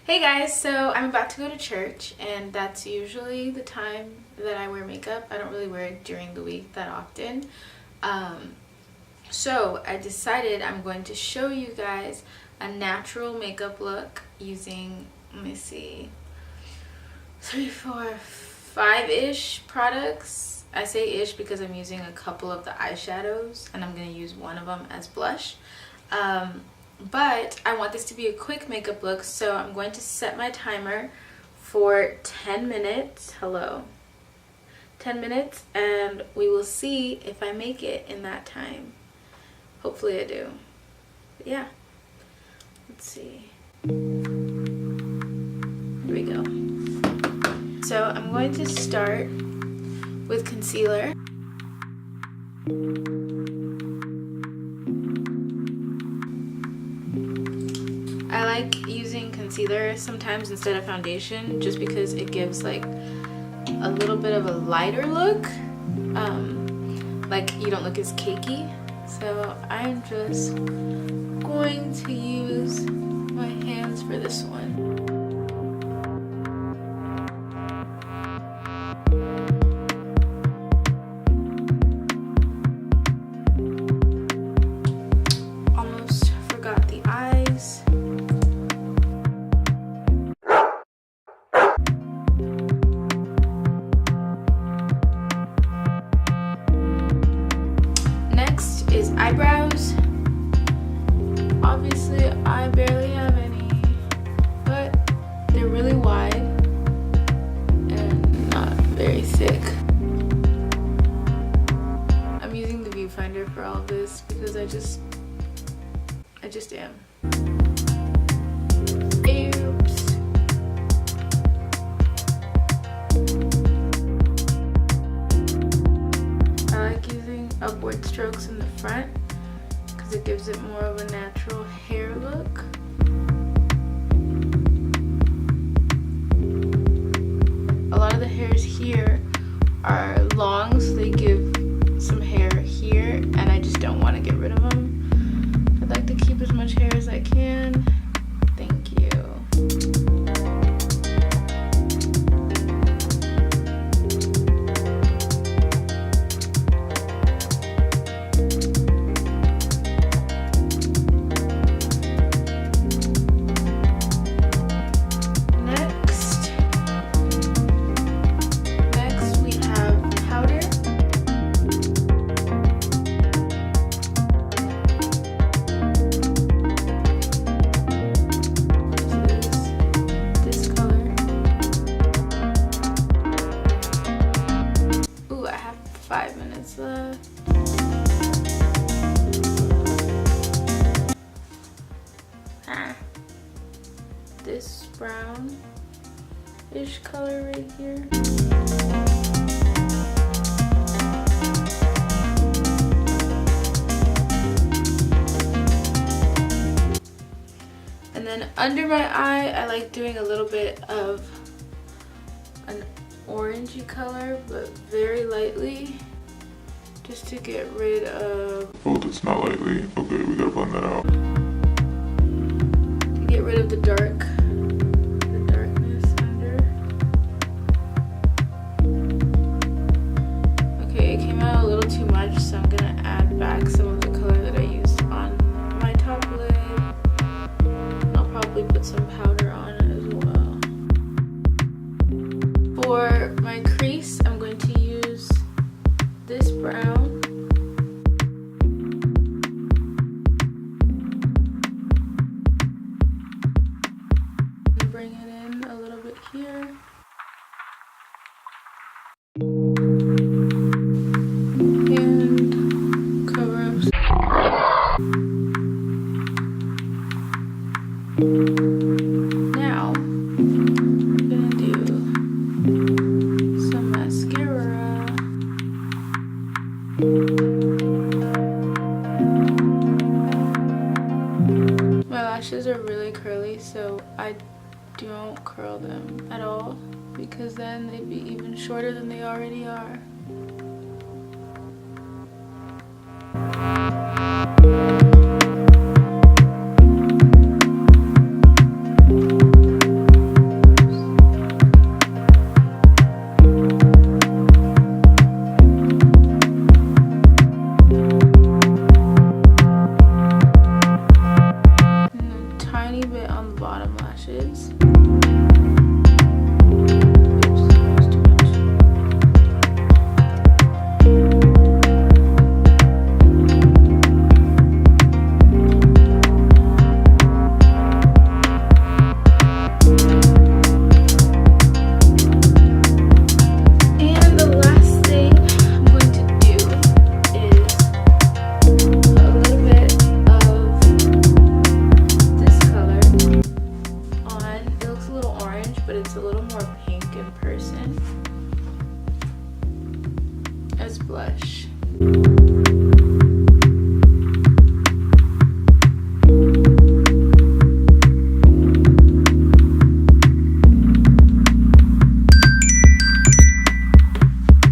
Hey guys, so I'm about to go to church and that's usually the time that I wear makeup. I don't really wear it during the week that often. So I decided I'm going to show you guys a natural makeup look using, let me see, 3, 4, 5-ish products. I say ish because I'm using a couple of the eyeshadows and I'm going to use one of them as blush. But I want this to be a quick makeup look, so I'm going to set my timer for 10 minutes. 10 minutes, and we will see if I make it in that time. Hopefully I do. But yeah, let's see. Here we go. So I'm going to start with concealer. I like using concealer sometimes instead of foundation just because it gives like a little bit of a lighter look. Like you don't look as cakey. So I'm just going to use my hands for this one. Almost forgot the eyes. Next is eyebrows. Obviously I barely have any, but they're really wide and not very thick. I'm using the viewfinder for all of this because I just am. Oops. I like using upward strokes in the front because it gives it more of a natural hair look. A lot of the hairs here are long, so they give some hair here, and I just don't want to get rid of them. I'd like to keep as much hair as I can. Thank you. Next we have powder. This color. Ooh, I have 5 minutes left. This brown-ish color right here. And then under my eye, I like doing a little bit of an orangey color, but very lightly, just to get rid of... Oh, that's not lightly. Okay, we gotta blend that out. To get rid of the darkness under. Okay, it came out a little too much, so I'm gonna add back some of the color that I used on my top lid. I'll probably put some powder on it as well. For my crease, I'm going to use this brown. Bring it in a little bit here. And cover up. Now, I'm gonna do some mascara. My lashes are really curly, so I don't curl them at all because then they'd be even shorter than they already are. bottom lashes. But it's a little more pink in person as blush.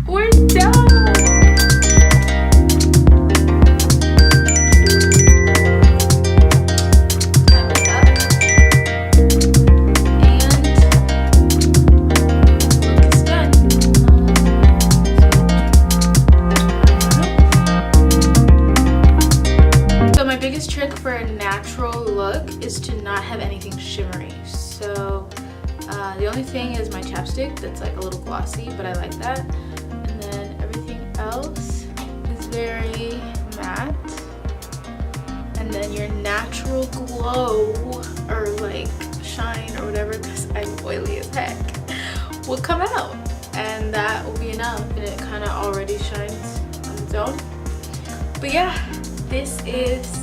We're done! Trick for a natural look is to not have anything shimmery. So the only thing is my chapstick that's like a little glossy, but I like that. And then everything else is very matte. And then your natural glow or like shine or whatever, because I'm oily as heck, will come out. And that will be enough. And it kind of already shines on its own. But yeah, this is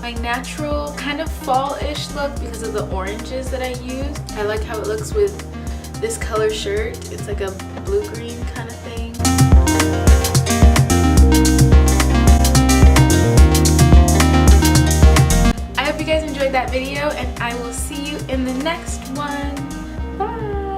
my natural kind of fall-ish look because of the oranges that I used. I like how it looks with this color shirt. It's like a blue-green kind of thing. I hope you guys enjoyed that video, and I will see you in the next one. Bye!